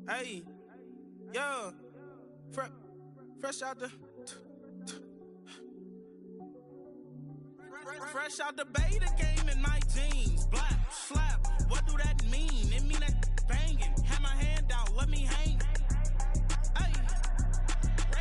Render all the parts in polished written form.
Hey, yo, fresh out the beta game in my jeans. Black, slap, what do that mean? It mean that banging. Have my hand out, let me hang. Hey,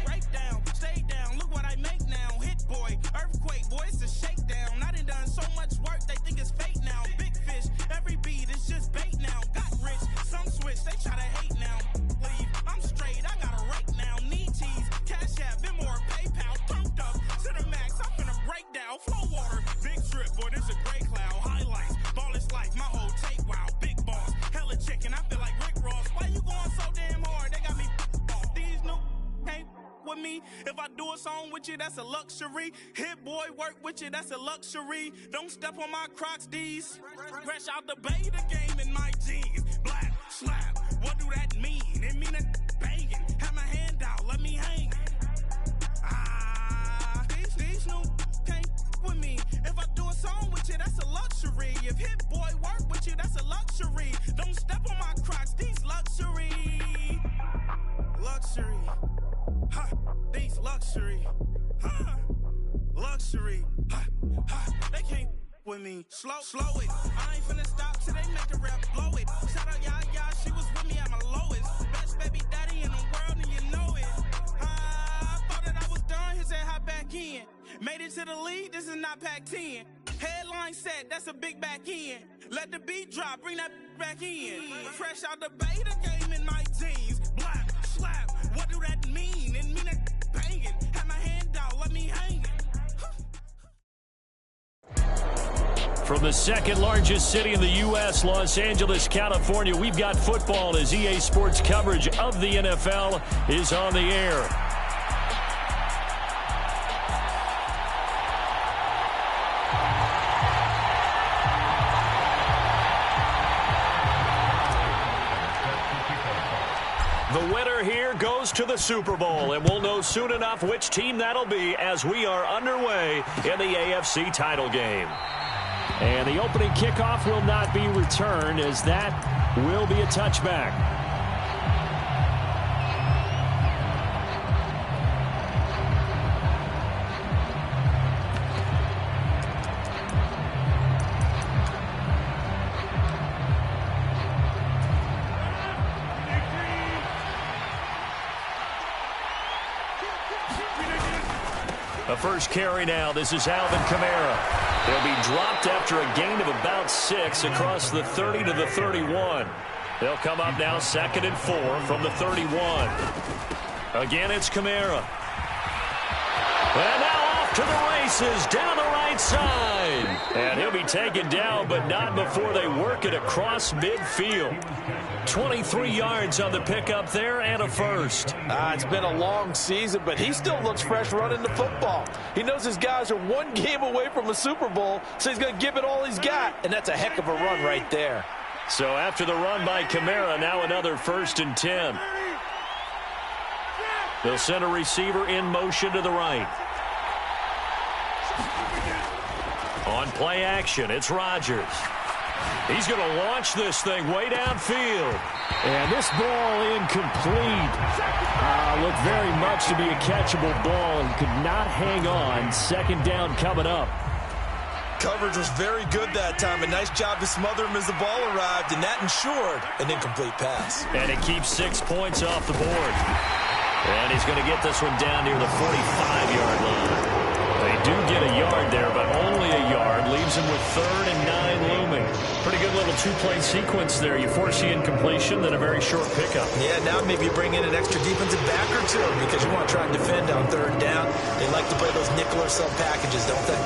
break down, stay down, look what I make now. Hit boy, earthquake, boy, it's a shakedown. I done so much work, they think it's fake now. Big fish, every beat is just bait now. Got rich, some switch, they try to hate now. Leave, I'm straight, I got a rake now. Need cheese, cash app, been more PayPal. Turned up to the max, I'm finna break down. Flow water, big drip, boy, this a gray cloud. Highlights, ball is life, my whole take, wow. Big boss, hella chicken, I feel like Rick Ross. Why you going so damn hard? They got me off. These new can't with me. If I do a song with you, that's a luxury. Hit boy, work with you, that's a luxury. Don't step on my Crocs, these. Fresh out the beta game in my jeans. Black, slap, what do that mean? It mean that banging. Have my hand out, let me hang. These new can't with me. If I do a song with you, that's a luxury. If hit boy work with you, that's a luxury. Don't step on my Crocs, these luxury. Luxury. Ha, these luxury. Ha, luxury. Ha, ha, they can't with me. Slow it. I ain't finna stop till they make a rap blow it. Shout out Yaya, she was with me at my lowest. Best baby daddy in the world and you know it. I thought that I was done, he said hop back in. Made it to the league, this is not Pac-10. Headline set, that's a big back end. Let the beat drop, bring that back in. Fresh out the beta game in my jeans. Black, slap, what do that mean? It mean that banging. Have my hand out, let me hang. From the second largest city in the U.S., Los Angeles, California, we've got football as EA Sports coverage of the NFL is on the air. The winner here goes to the Super Bowl, and we'll know soon enough which team that'll be as we are underway in the AFC title game. And the opening kickoff will not be returned, as that will be a touchback. The first carry now. This is Alvin Kamara. He'll be dropped after a gain of about 6 across the 30 to the 31. They'll come up now 2nd and 4 from the 31. Again, it's Kamara. And now off to the races down the right side. And he'll be taken down, but not before they work it across midfield. 23 yards on the pickup there and a first. It's been a long season, but he still looks fresh running the football. He knows his guys are one game away from a Super Bowl, so he's going to give it all he's got, and that's a heck of a run right there. So after the run by Kamara, now another 1st and 10. They'll send a receiver in motion to the right. On play action, it's Rodgers. He's going to launch this thing way downfield. And this ball incomplete. Looked very much to be a catchable ball and could not hang on. Second down coming up. Coverage was very good that time. A nice job to smother him as the ball arrived, and that ensured an incomplete pass. And it keeps 6 points off the board. And he's going to get this one down near the 45-yard line. They do get a yard there, but only a yard. Leaves him with 3rd and 9 looming. Pretty good little two-play sequence there. You force the incompletion, then a very short pickup. Yeah, now maybe you bring in an extra defensive back or two because you want to try and defend on 3rd down. They like to play those nickel or sub packages, don't they?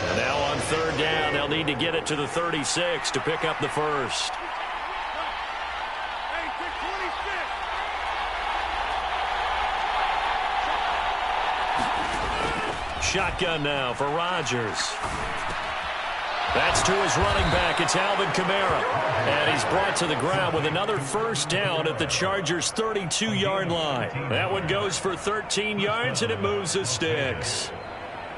And now on 3rd down, they'll need to get it to the 36 to pick up the first. Shotgun now for Rodgers. That's to his running back. It's Alvin Kamara. And he's brought to the ground with another first down at the Chargers' 32-yard line. That one goes for 13 yards, and it moves the sticks.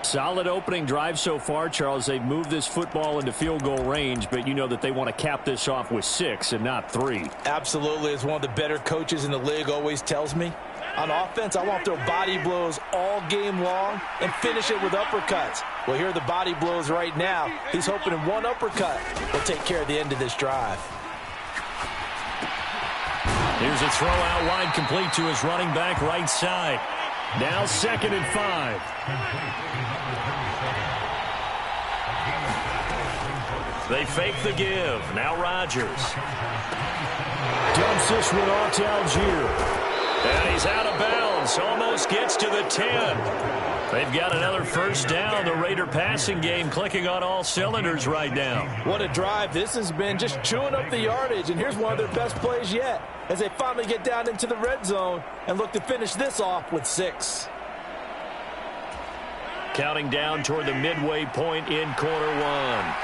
Solid opening drive so far, Charles. They've moved this football into field goal range, but you know that they want to cap this off with 6 and not 3. Absolutely. As one of the better coaches in the league always tells me, on offense, I want to throw body blows all game long and finish it with uppercuts. Well, here are the body blows right now. He's hoping in one uppercut will take care of the end of this drive. Here's a throw out wide, complete to his running back right side. Now 2nd and 5. They fake the give. Now Rodgers. Dumps this one off to Algier. And he's out of bounds. Almost gets to the 10. They've got another first down. The Raider passing game clicking on all cylinders right now. What a drive this has been, just chewing up the yardage. And here's one of their best plays yet as they finally get down into the red zone and look to finish this off with 6. Counting down toward the midway point in quarter 1.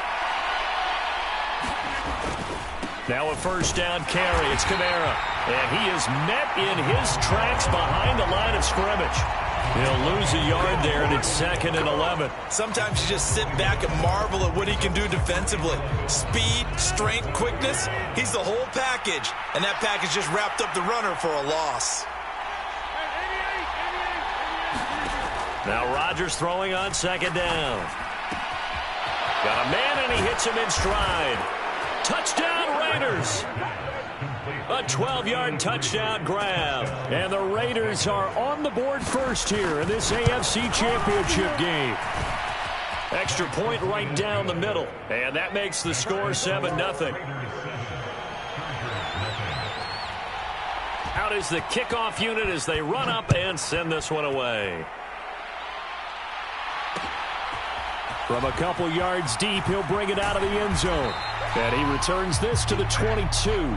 Now a first down carry. It's Kamara. And he is met in his tracks behind the line of scrimmage. He'll lose a yard there, and it's 2nd and 11. Sometimes you just sit back and marvel at what he can do defensively. Speed, strength, quickness. He's the whole package. And that package just wrapped up the runner for a loss. Now Rodgers throwing on 2nd down. Got a man, and he hits him in stride. Touchdown, Raiders. A 12-yard touchdown grab. And the Raiders are on the board first here in this AFC Championship game. Extra point right down the middle. And that makes the score 7-0. Out is the kickoff unit as they run up and send this one away. From a couple yards deep, he'll bring it out of the end zone. And he returns this to the 22.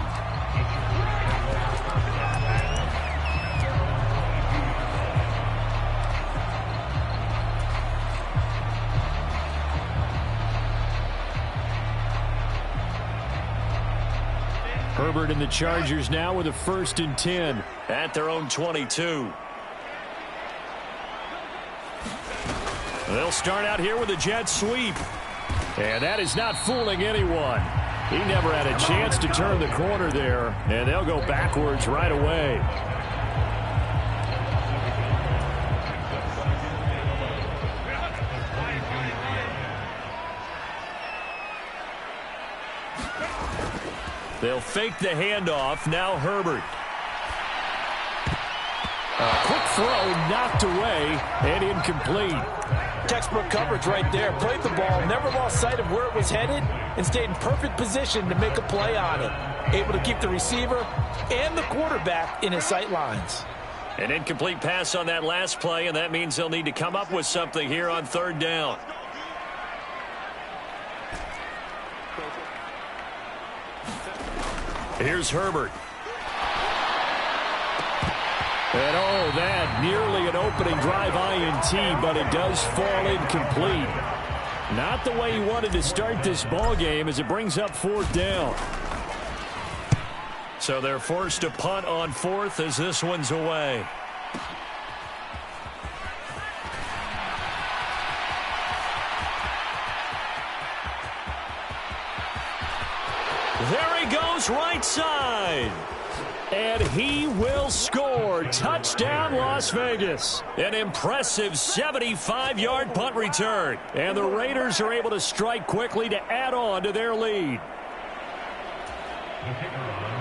Herbert and the Chargers now with a 1st and 10 at their own 22. They'll start out here with a jet sweep. And that is not fooling anyone. He never had a chance to turn the corner there, and they'll go backwards right away. They'll fake the handoff. Now Herbert. A quick throw knocked away and incomplete. Textbook coverage right there. Played the ball, never lost sight of where it was headed, and stayed in perfect position to make a play on it. Able to keep the receiver and the quarterback in his sight lines. An incomplete pass on that last play, and that means they'll need to come up with something here on 3rd down. Here's Herbert. And oh, that nearly an opening drive INT, but it does fall incomplete. Not the way he wanted to start this ball game as it brings up 4th down. So they're forced to punt on 4th as this one's away. There he goes right side. And he will score. Touchdown, Las Vegas. An impressive 75-yard punt return. And the Raiders are able to strike quickly to add on to their lead.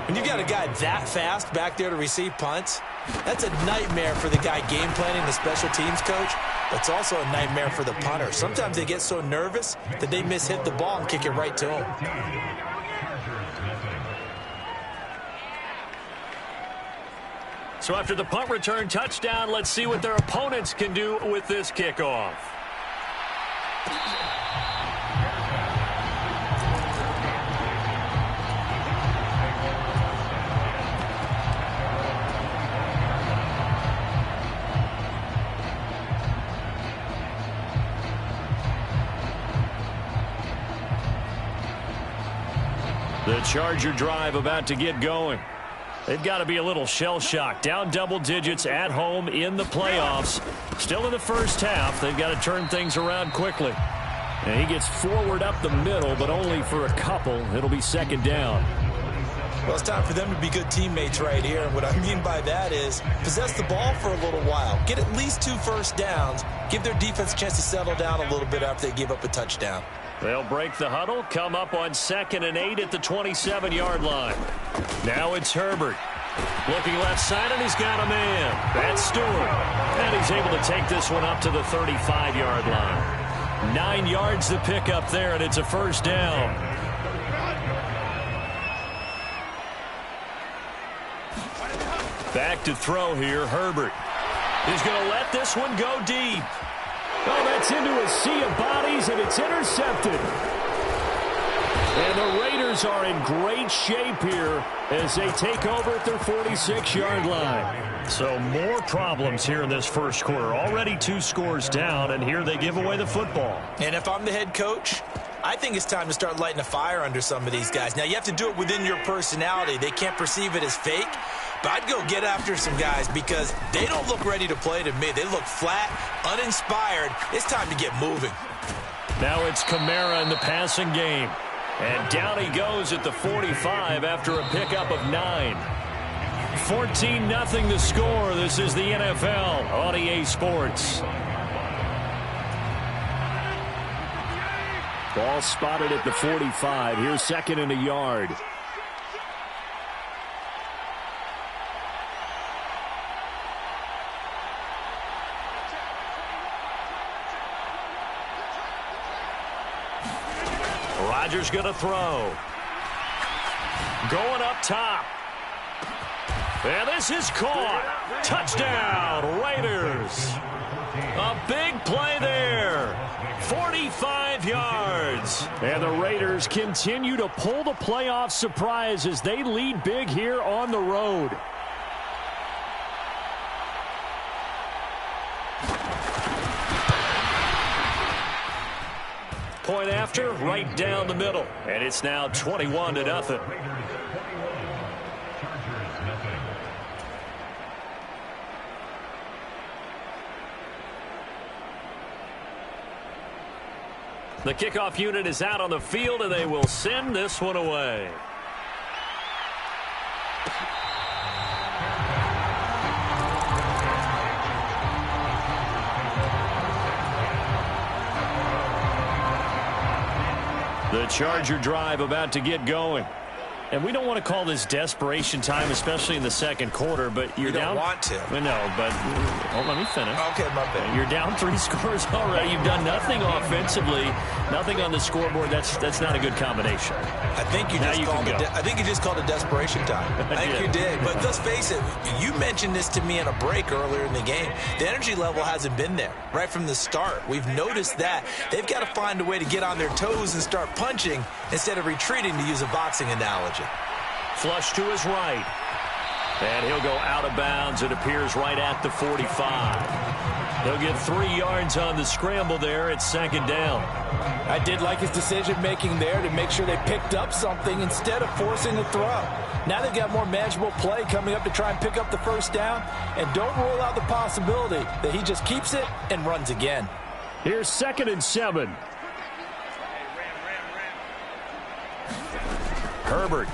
When you got a guy that fast back there to receive punts, that's a nightmare for the guy game planning, the special teams coach. But it's also a nightmare for the punter. Sometimes they get so nervous that they mishit the ball and kick it right to him. So after the punt return touchdown, let's see what their opponents can do with this kickoff. The Charger drive about to get going. They've got to be a little shell-shocked. Down double digits at home in the playoffs. Still in the first half. They've got to turn things around quickly. And he gets forward up the middle, but only for a couple. It'll be second down. Well, it's time for them to be good teammates right here. And what I mean by that is possess the ball for a little while. Get at least 2 first downs. Give their defense a chance to settle down a little bit after they give up a touchdown. They'll break the huddle, come up on 2nd and 8 at the 27-yard line. Now it's Herbert. Looking left side, and he's got a man. That's Stewart. And he's able to take this one up to the 35-yard line. 9 yards to pick up there, and it's a first down. Back to throw here, Herbert. He's going to let this one go deep. Oh, that's into a sea of bodies, and it's intercepted. And the Raiders are in great shape here as they take over at their 46-yard line. So more problems here in this first quarter. Already 2 scores down, and here they give away the football. And if I'm the head coach, I think it's time to start lighting a fire under some of these guys. Now, you have to do it within your personality. They can't perceive it as fake. But I'd go get after some guys because they don't look ready to play to me. They look flat, uninspired. It's time to get moving. Now it's Kamara in the passing game. And down he goes at the 45 after a pickup of 9. 14-0 the score. This is the NFL on EA Sports. Ball spotted at the 45. Here's 2nd and a yard. Rodgers going to throw. Going up top. And this is caught. Touchdown, Raiders. A big play there. 45 yards. And the Raiders continue to pull the playoff surprise as they lead big here on the road. Point after, right down the middle. And it's now 21-0. The kickoff unit is out on the field, and they will send this one away. The Charger drive about to get going. And we don't want to call this desperation time, especially in the second quarter, but you're down. You don't want to. No, but let me finish. Okay, my bad. You're down 3 scores already. You've done nothing offensively, nothing on the scoreboard. That's not a good combination. I think you just called it desperation time. I think you did. But let's face it, you mentioned this to me in a break earlier in the game. The energy level hasn't been there right from the start. We've noticed that. They've got to find a way to get on their toes and start punching instead of retreating, to use a boxing analogy. Flush to his right. And he'll go out of bounds. It appears right at the 45. He'll get 3 yards on the scramble there. It's second down. I did like his decision-making there to make sure they picked up something instead of forcing the throw. Now they've got more manageable play coming up to try and pick up the first down. And don't rule out the possibility that he just keeps it and runs again. Here's 2nd and 7. Herbert.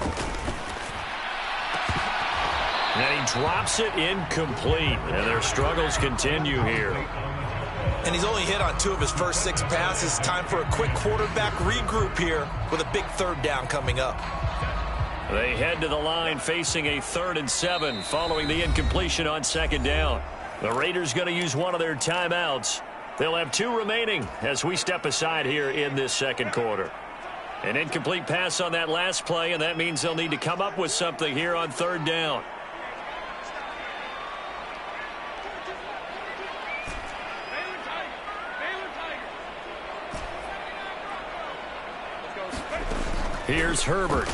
And he drops it incomplete. And their struggles continue here. And he's only hit on 2 of his first 6 passes. Time for a quick quarterback regroup here with a big 3rd down coming up. They head to the line facing a 3rd and 7 following the incompletion on 2nd down. The Raiders going to use one of their timeouts. They'll have 2 remaining as we step aside here in this 2nd quarter. An incomplete pass on that last play, and that means they'll need to come up with something here on 3rd down. Here's Herbert.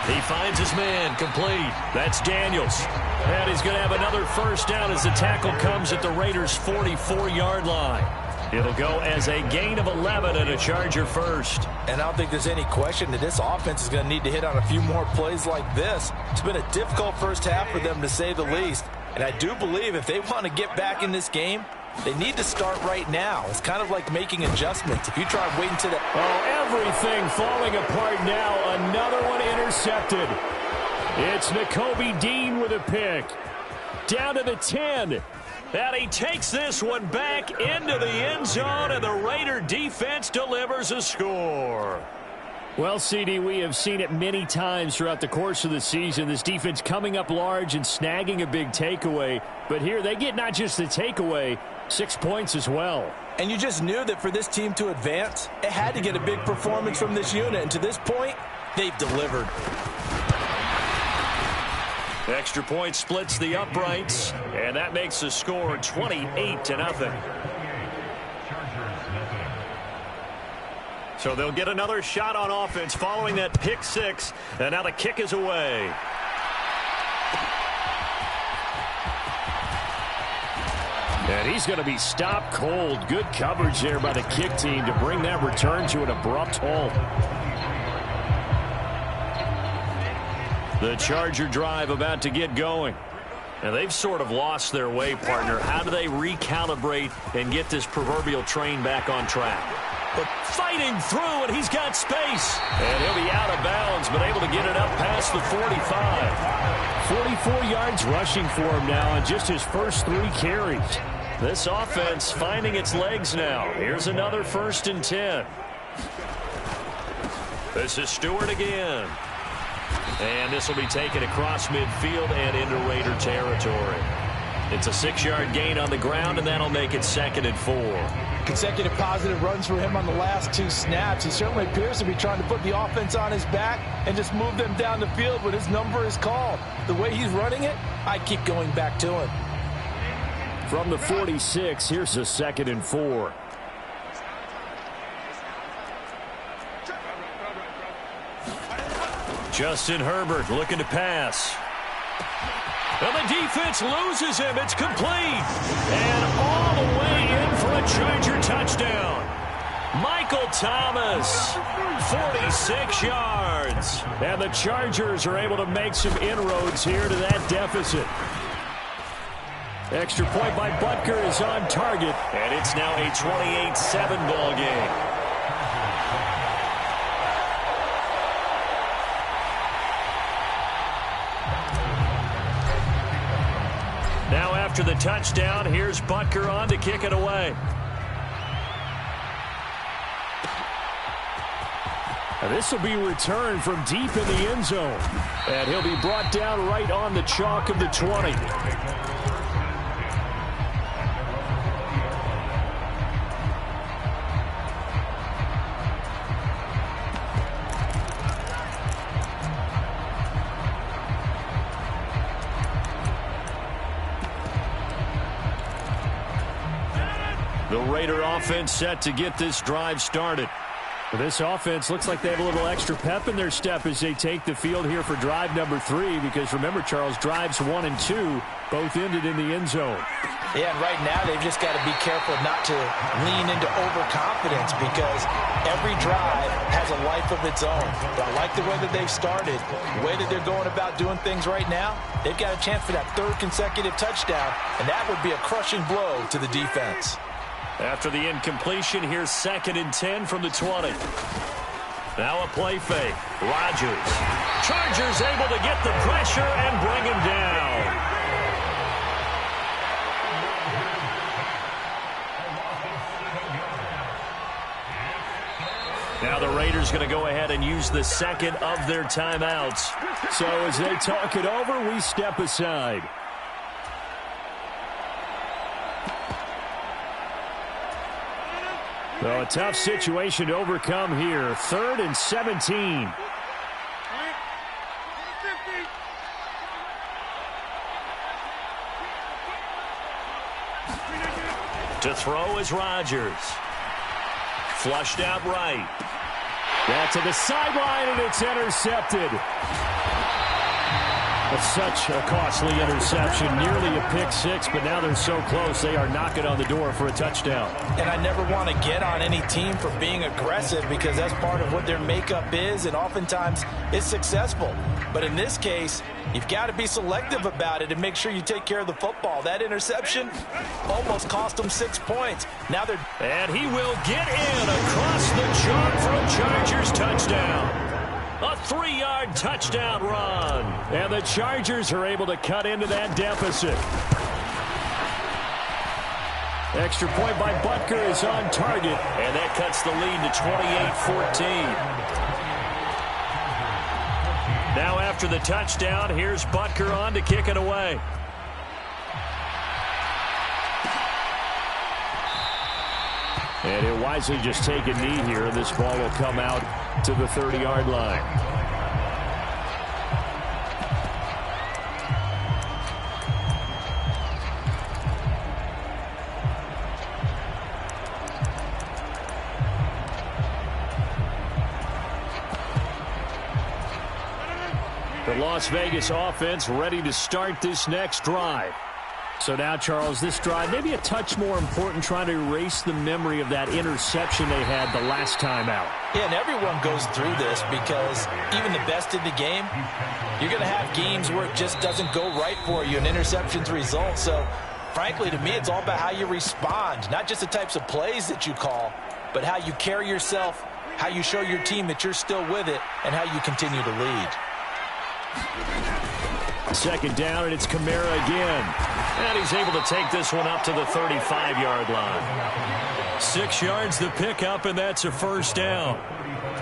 He finds his man, complete. That's Daniels. And he's going to have another 1st down as the tackle comes at the Raiders' 44-yard line. It'll go as a gain of 11 and a Charger first. And I don't think there's any question that this offense is going to need to hit on a few more plays like this. It's been a difficult first half for them, to say the least. And I do believe if they want to get back in this game, they need to start right now. It's kind of like making adjustments. If you try waiting to the... Oh, everything falling apart now. Another one intercepted. It's Nakobe Dean with a pick. Down to the 10. And he takes this one back into the end zone, and the Raider defense delivers a score. Well, CD, we have seen it many times throughout the course of the season. This defense coming up large and snagging a big takeaway. But here they get not just the takeaway, 6 points as well. And you just knew that for this team to advance, it had to get a big performance from this unit. And to this point, they've delivered. Extra point splits the uprights, and that makes the score 28-0. So they'll get another shot on offense following that pick 6, and now the kick is away. And he's going to be stopped cold. Good coverage there by the kick team to bring that return to an abrupt halt. The Charger drive about to get going. And they've sort of lost their way, partner. How do they recalibrate and get this proverbial train back on track? But fighting through, and he's got space. And he'll be out of bounds, but able to get it up past the 45. 44 yards rushing for him now on just his first 3 carries. This offense finding its legs now. Here's another 1st and 10. This is Stewart again. And this will be taken across midfield and into Raider territory. It's a 6-yard gain on the ground, and that'll make it 2nd and 4. Consecutive positive runs for him on the last 2 snaps. He certainly appears to be trying to put the offense on his back and just move them down the field when his number is called. The way he's running it, I keep going back to him. From the 46, here's a 2nd and 4. Justin Herbert looking to pass. And the defense loses him. It's complete. And all the way in for a Charger touchdown. Michael Thomas, 46 yards. And the Chargers are able to make some inroads here to that deficit. Extra point by Butker is on target. And it's now a 28-7 ball game. Now after the touchdown, here's Butker on to kick it away. And this will be returned from deep in the end zone. And he'll be brought down right on the chalk of the 20. The Raider offense set to get this drive started. This offense looks like they have a little extra pep in their step as they take the field here for drive number 3, because remember, Charles, drives 1 and 2 both ended in the end zone. Yeah, and right now they've just got to be careful not to lean into overconfidence, because every drive has a life of its own. But I like the way that they've started, the way that they're going about doing things right now. They've got a chance for that 3rd consecutive touchdown, and that would be a crushing blow to the defense. After the incompletion, here's 2nd and 10 from the 20. Now a play fake. Rodgers. Chargers able to get the pressure and bring him down. Now the Raiders going to go ahead and use the second of their timeouts. So as they talk it over, we step aside. So a tough situation to overcome here. 3rd and 17. To throw is Rodgers. Flushed out right. That's to the sideline, and it's intercepted. That's such a costly interception. Nearly a pick six, but now they're so close they are knocking on the door for a touchdown. And I never want to get on any team for being aggressive because that's part of what their makeup is, and oftentimes it's successful. But in this case, you've got to be selective about it and make sure you take care of the football. That interception almost cost them 6 points. Now they're... And he will get in across the chalk for a Chargers touchdown. A 3-yard touchdown run. And the Chargers are able to cut into that deficit. Extra point by Butker is on target. And that cuts the lead to 28-14. Now after the touchdown, here's Butker on to kick it away. And he'll wisely just take a knee here, and this ball will come out to the 30-yard line. The Las Vegas offense ready to start this next drive. So now, Charles, this drive maybe a touch more important, trying to erase the memory of that interception they had the last time out. Yeah, and everyone goes through this because even the best in the game, you're going to have games where it just doesn't go right for you, and interceptions result. So, frankly, to me, it's all about how you respond, not just the types of plays that you call, but how you carry yourself, how you show your team that you're still with it, and how you continue to lead. Second down, and it's Kamara again. And he's able to take this one up to the 35-yard line. 6 yards the pickup, and that's a first down.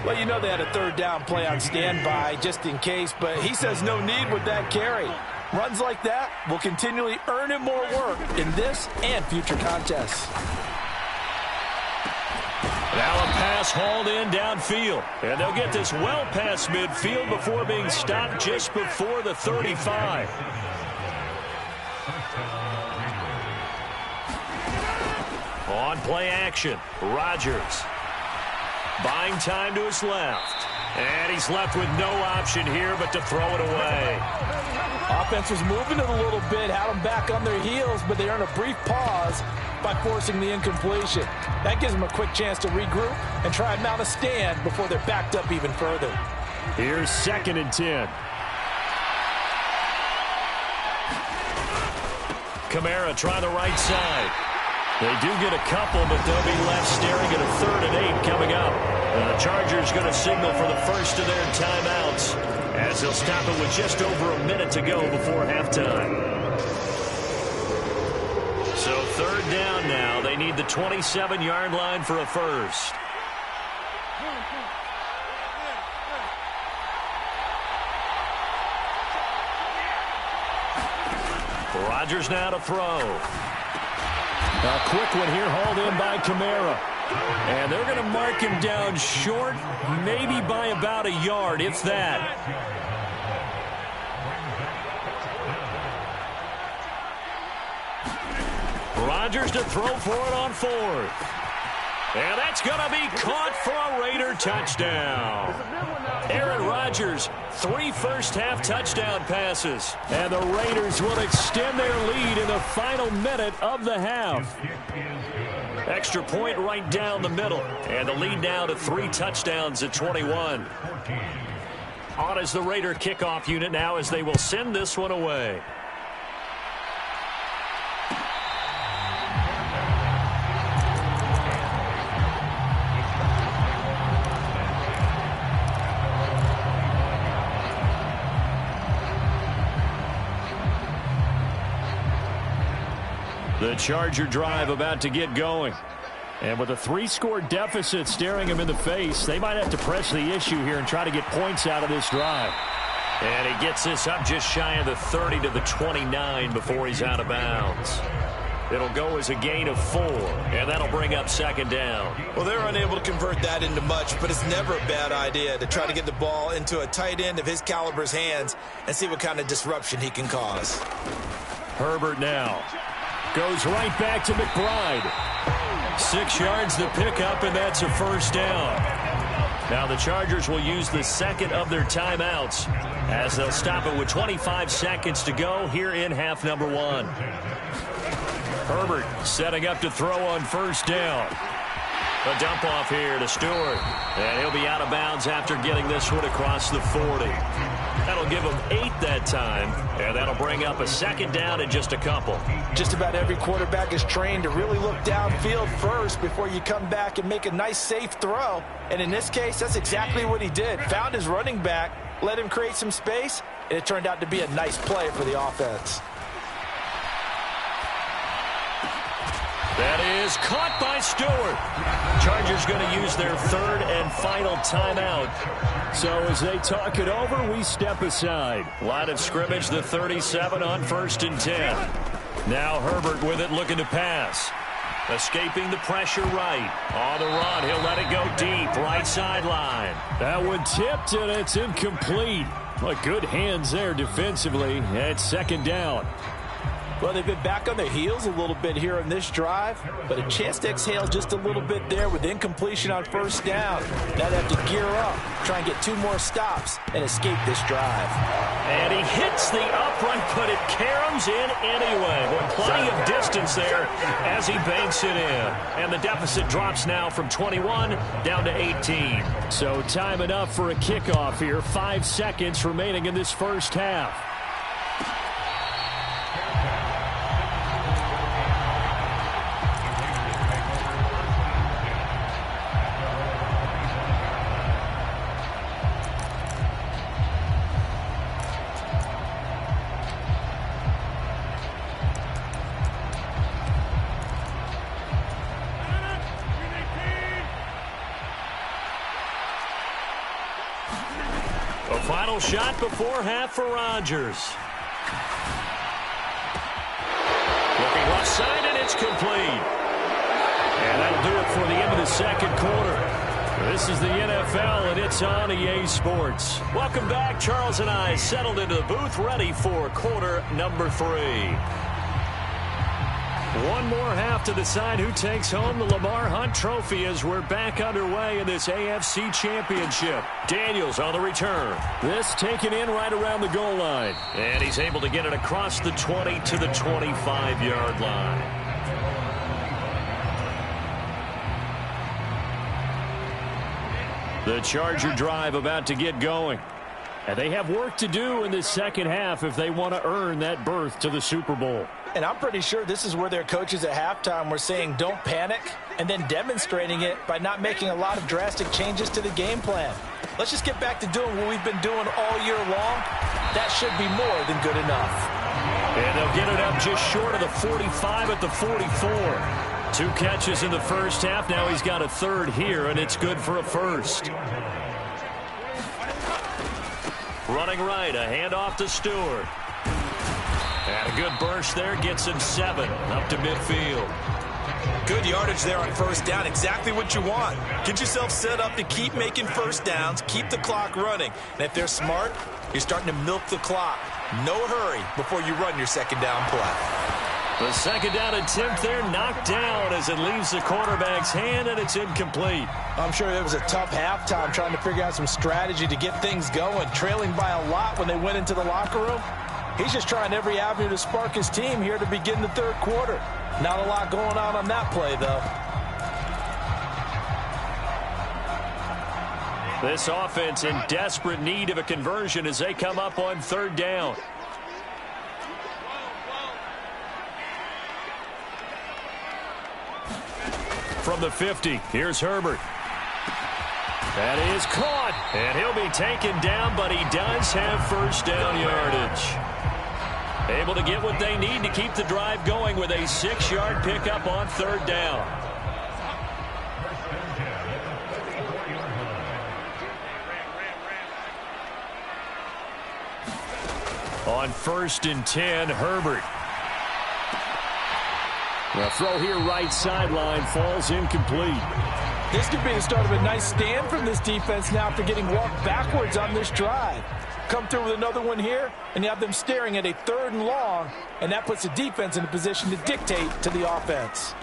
Well, you know they had a third down play on standby just in case, but he says no need with that carry. Runs like that will continually earn him more work in this and future contests. Now a pass hauled in downfield. And they'll get this well past midfield before being stopped just before the 35. On play action, Rodgers. Buying time to his left. And he's left with no option here but to throw it away. Offense was moving it a little bit, had them back on their heels, but they earned a brief pause by forcing the incompletion. That gives them a quick chance to regroup and try and mount a stand before they're backed up even further. Here's 2nd and 10. Kamara try the right side. They do get a couple, but they'll be left staring at a 3rd and 8 coming up. The Chargers going to signal for the first of their timeouts as they'll stop it with just over a minute to go before halftime. So 3rd down now. They need the 27-yard line for a first. Rodgers now to throw. A quick one here, hauled in by Kamara. And they're going to mark him down short, maybe by about a yard, if that. Rodgers to throw for it on 4th. And that's going to be caught for a Raider touchdown. Aaron Rodgers, 3 first-half touchdown passes. And the Raiders will extend their lead in the final minute of the half. Extra point right down the middle. And the lead now to 3 touchdowns at 21. On is the Raider kickoff unit now as they will send this one away. Charger drive about to get going. And with a 3-score deficit staring him in the face, they might have to press the issue here and try to get points out of this drive. And he gets this up just shy of the 30 to the 29 before he's out of bounds. It'll go as a gain of 4, and that'll bring up second down. Well, they're unable to convert that into much, but it's never a bad idea to try to get the ball into a tight end of his caliber's hands and see what kind of disruption he can cause. Herbert now goes right back to McBride. 6 yards the pickup, and that's a first down. Now the Chargers will use the second of their timeouts as they'll stop it with 25 seconds to go here in half number 1. Herbert setting up to throw on first down. A dump off here to Stewart. And he'll be out of bounds after getting this one across the 40. That'll give him 8 that time. And that'll bring up a second down in just a couple. Just about every quarterback is trained to really look downfield first before you come back and make a nice, safe throw. And in this case, that's exactly what he did. Found his running back, let him create some space, and it turned out to be a nice play for the offense. That is caught by Stewart. Chargers going to use their third and final timeout. So as they talk it over, we step aside. Line of scrimmage, the 37 on 1st and 10. Now Herbert with it, looking to pass. Escaping the pressure right. On the run, he'll let it go deep, right sideline. That one tipped, and it's incomplete. But good hands there defensively at second down. Well, they've been back on their heels a little bit here in this drive, but a chance to exhale just a little bit there with incompletion on first down. Now they have to gear up, try and get 2 more stops, and escape this drive. And he hits the upright, but it caroms in anyway. With plenty of distance there as he banks it in. And the deficit drops now from 21 down to 18. So time enough for a kickoff here. 5 seconds remaining in this first half. Final shot before half for Rodgers. Looking left side, and it's complete. And that'll do it for the end of the second quarter. This is the NFL, and it's on EA Sports. Welcome back. Charles and I settled into the booth, ready for quarter number 3. One more half to decide who takes home the Lamar Hunt Trophy as we're back underway in this AFC Championship. Daniels on the return. This taken in right around the goal line. And he's able to get it across the 20 to the 25-yard line. The Charger drive about to get going. And they have work to do in this second half if they want to earn that berth to the Super Bowl. And I'm pretty sure this is where their coaches at halftime were saying don't panic, and then demonstrating it by not making a lot of drastic changes to the game plan. Let's just get back to doing what we've been doing all year long. That should be more than good enough. And they'll get it up just short of the 45 at the 44. 2 catches in the first half. Now he's got a third here, and it's good for a first. Running right, a handoff to Stewart. And a good burst there gets him 7 up to midfield. Good yardage there on first down. Exactly what you want. Get yourself set up to keep making first downs, keep the clock running. And if they're smart, you're starting to milk the clock. No hurry before you run your second down play. The second down attempt there knocked down as it leaves the quarterback's hand, and it's incomplete. I'm sure it was a tough halftime trying to figure out some strategy to get things going, trailing by a lot when they went into the locker room. He's just trying every avenue to spark his team here to begin the third quarter. Not a lot going on that play, though. This offense in desperate need of a conversion as they come up on third down. From the 50, here's Herbert. That is caught, and he'll be taken down, but he does have first down yardage. Able to get what they need to keep the drive going with a 6-yard pickup on 3rd down. On 1st and 10, Herbert. The throw here right sideline falls incomplete. This could be the start of a nice stand from this defense now after getting walked backwards on this drive. Come through with another one here, and you have them staring at a 3rd and long, and that puts the defense in a position to dictate to the offense.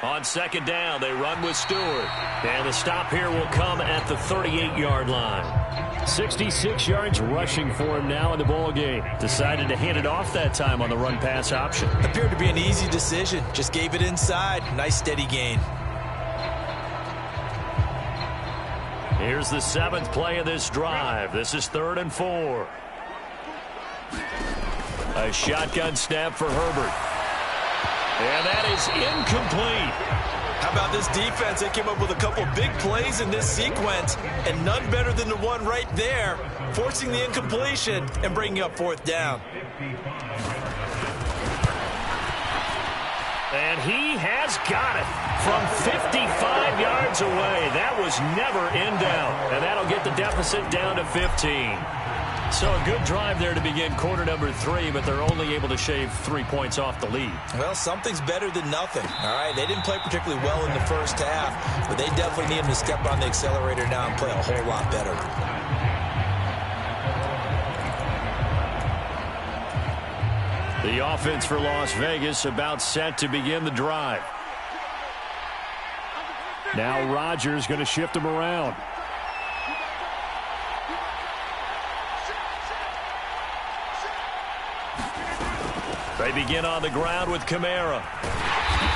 On 2nd down, they run with Stewart. And the stop here will come at the 38-yard line. 66 yards rushing for him now in the ball game. Decided to hand it off that time on the run-pass option. Appeared to be an easy decision. Just gave it inside. Nice steady gain. Here's the 7th play of this drive. This is 3rd and 4. A shotgun snap for Herbert. And that is incomplete. How about this defense? They came up with a couple big plays in this sequence, and none better than the one right there, forcing the incompletion and bringing up 4th down. And he has got it from 55 yards away. That was never in doubt. And that'll get the deficit down to 15. So a good drive there to begin quarter number 3, but they're only able to shave 3 points off the lead. Well, something's better than nothing. All right, they didn't play particularly well in the first half, but they definitely need them to step on the accelerator now and play a whole lot better. The offense for Las Vegas about set to begin the drive. Now Rodgers going to shift him around. They begin on the ground with Kamara.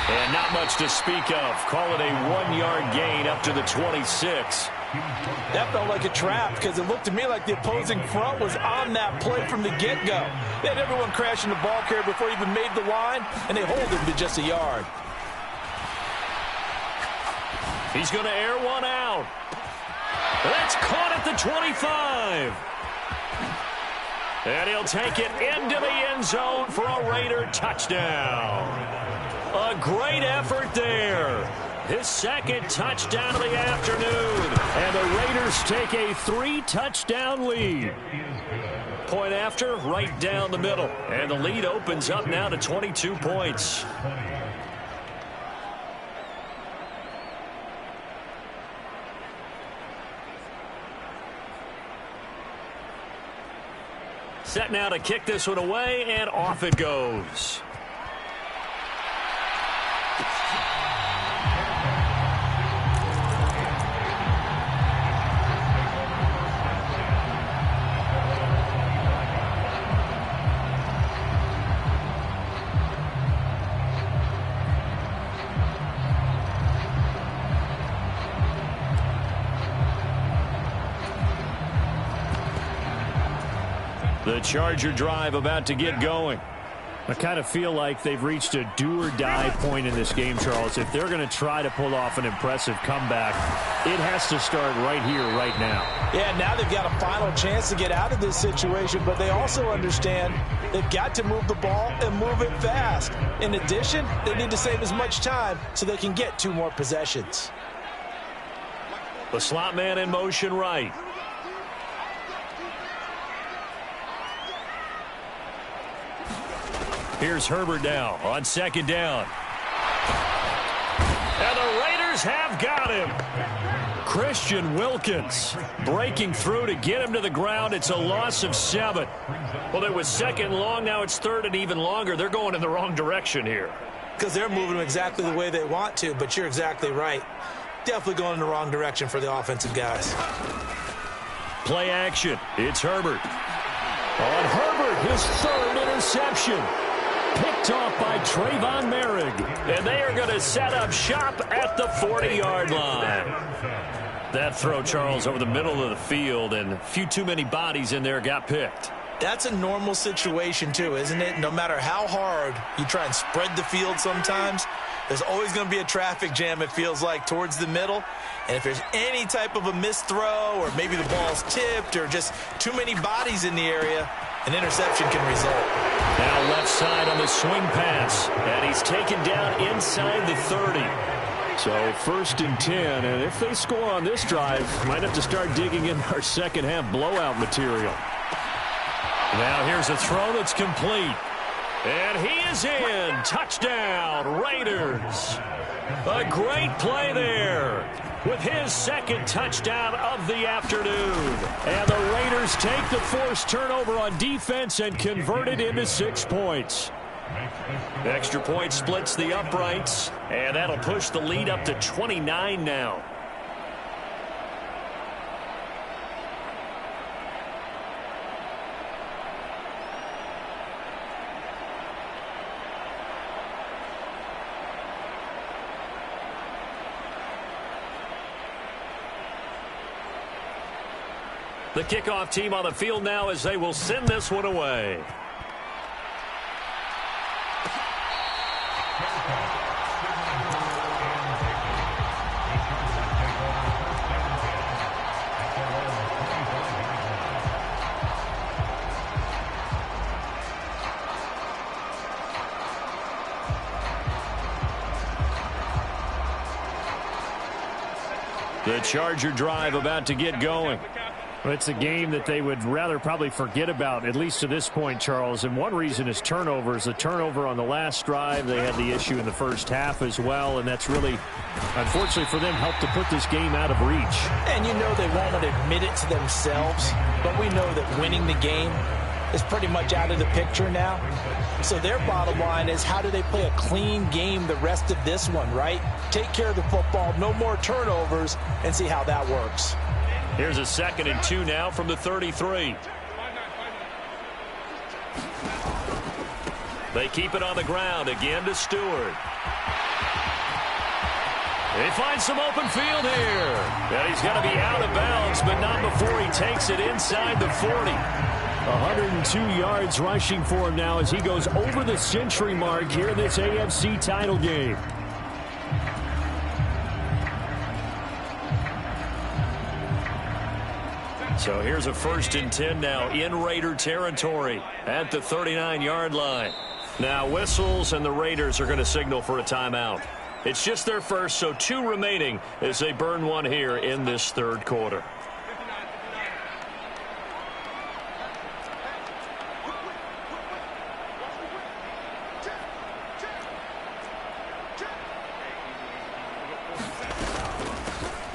And not much to speak of. Call it a 1-yard gain up to the 26. That felt like a trap because it looked to me like the opposing front was on that play from the get-go. They had everyone crashing the ball carrier before he even made the line, and they hold him to just a yard. He's going to air one out. That's caught at the 25. And he'll take it into the end zone for a Raider touchdown. A great effort there. His 2nd touchdown of the afternoon. And the Raiders take a 3-touchdown lead. Point after, right down the middle. And the lead opens up now to 22 points. Set now to kick this one away, and off it goes. The Charger drive about to get going. I kind of feel like they've reached a do-or-die point in this game, Charles. If they're going to try to pull off an impressive comeback, it has to start right here, right now. Yeah, now they've got a final chance to get out of this situation, but they also understand they've got to move the ball and move it fast. In addition, they need to save as much time so they can get 2 more possessions. The slot man in motion right. Here's Herbert now on 2nd down. And the Raiders have got him. Christian Wilkins breaking through to get him to the ground. It's a loss of 7. Well, it was 2nd long. Now it's 3rd and even longer. They're going in the wrong direction here. Because they're moving them exactly the way they want to, but you're exactly right. Definitely going in the wrong direction for the offensive guys. Play action. It's Herbert. On Herbert, his 3rd interception. Picked off by Trayvon Merrick. And they are going to set up shop at the 40-yard line. That throw, Charles, over the middle of the field, and a few too many bodies in there got picked. That's a normal situation, too, isn't it? No matter how hard you try and spread the field sometimes, there's always going to be a traffic jam, it feels like, towards the middle. And if there's any type of a missed throw or maybe the ball's tipped or just too many bodies in the area, an interception can result. Now left side on the swing pass. And he's taken down inside the 30. So 1st and 10, and if they score on this drive, might have to start digging in our second half blowout material. Now here's a throw that's complete. And he is in. Touchdown, Raiders. A great play there with his second touchdown of the afternoon. And the Raiders take the forced turnover on defense and convert it into 6 points. Extra point splits the uprights, and that'll push the lead up to 29 now. The kickoff team on the field now as they will send this one away. The Charger drive about to get going. Well, it's a game that they would rather probably forget about, at least to this point, Charles. And one reason is turnovers. The turnover on the last drive, they had the issue in the first half as well, and that's really, unfortunately for them, helped to put this game out of reach. And you know they won't admit it to themselves, but we know that winning the game is pretty much out of the picture now. So their bottom line is, how do they play a clean game the rest of this one, right? Take care of the football, no more turnovers, and see how that works. Here's a 2nd and 2 now from the 33. They keep it on the ground again to Stewart. They find some open field here. And he's going to be out of bounds, but not before he takes it inside the 40. 102 yards rushing for him now as he goes over the century mark here in this AFC title game. So here's a 1st and 10 now in Raider territory at the 39-yard line. Now whistles, and the Raiders are going to signal for a timeout. It's just their first, so 2 remaining as they burn one here in this 3rd quarter.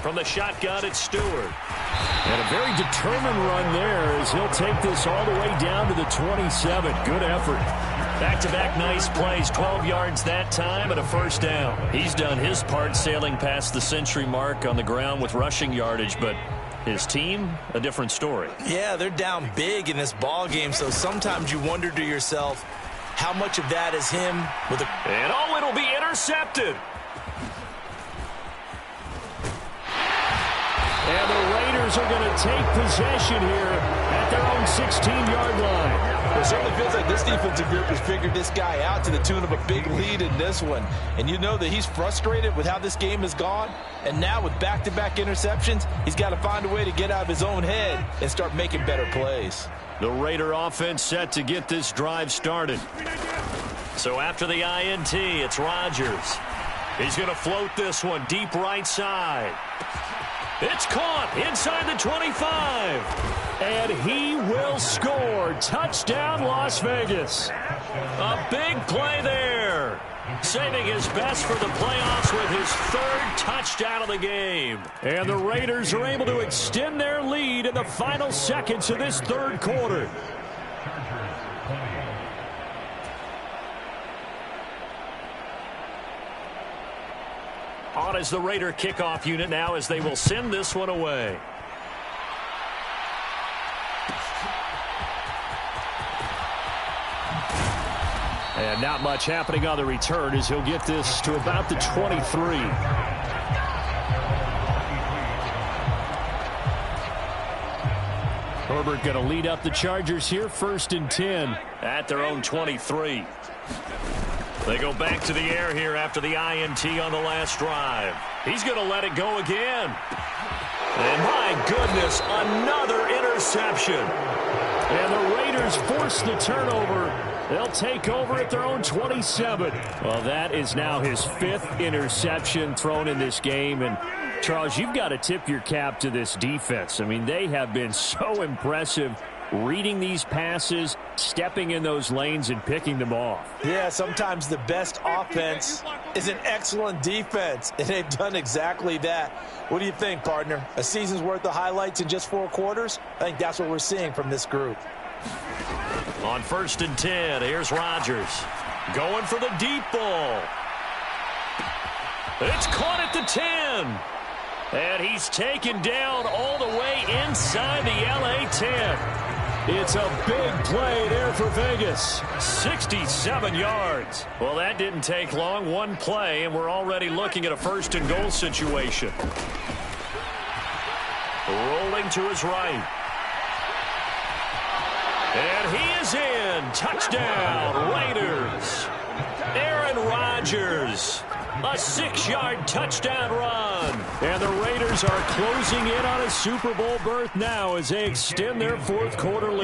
From the shotgun, it's Stewart. And a very determined run there as he'll take this all the way down to the 27. Good effort. Back-to-back nice plays, 12 yards that time and a 1st down. He's done his part sailing past the century mark on the ground with rushing yardage, but his team, a different story. Yeah, they're down big in this ball game, so sometimes you wonder to yourself how much of that is him with a... And oh, it'll be intercepted. And the Raiders are going to take possession here at their own 16-yard line. It certainly feels like this defensive group has figured this guy out to the tune of a big lead in this one. And you know that he's frustrated with how this game has gone. And now with back-to-back interceptions, he's got to find a way to get out of his own head and start making better plays. The Raider offense set to get this drive started. So after the INT, it's Rodgers. He's going to float this one deep right side. It's caught inside the 25. And he will score. Touchdown, Las Vegas. A big play there. Saving his best for the playoffs with his 3rd touchdown of the game. And the Raiders are able to extend their lead in the final seconds of this 3rd quarter. On is the Raider kickoff unit now as they will send this one away. And not much happening on the return as he'll get this to about the 23. Herbert going to lead up the Chargers here, 1st and 10. At their own 23. They go back to the air here after the INT on the last drive. He's going to let it go again. And my goodness, another interception. And the Raiders force the turnover. They'll take over at their own 27. Well, that is now his 5th interception thrown in this game. And, Charles, you've got to tip your cap to this defense. I mean, they have been so impressive reading these passes, stepping in those lanes, and picking them off. Yeah, sometimes the best offense is an excellent defense, and they've done exactly that. What do you think, partner? A season's worth of highlights in just 4 quarters? I think that's what we're seeing from this group. On 1st and 10, here's Rodgers. Going for the deep ball. It's caught at the 10. And he's taken down all the way inside the LA 10. It's a big play there for Vegas. 67 yards. Well, that didn't take long. One play, and we're already looking at a 1st and goal situation. Rolling to his right. And he is in. Touchdown, Raiders. Aaron Rodgers. A 6-yard touchdown run. And the Raiders are closing in on a Super Bowl berth now as they extend their 4th quarter lead.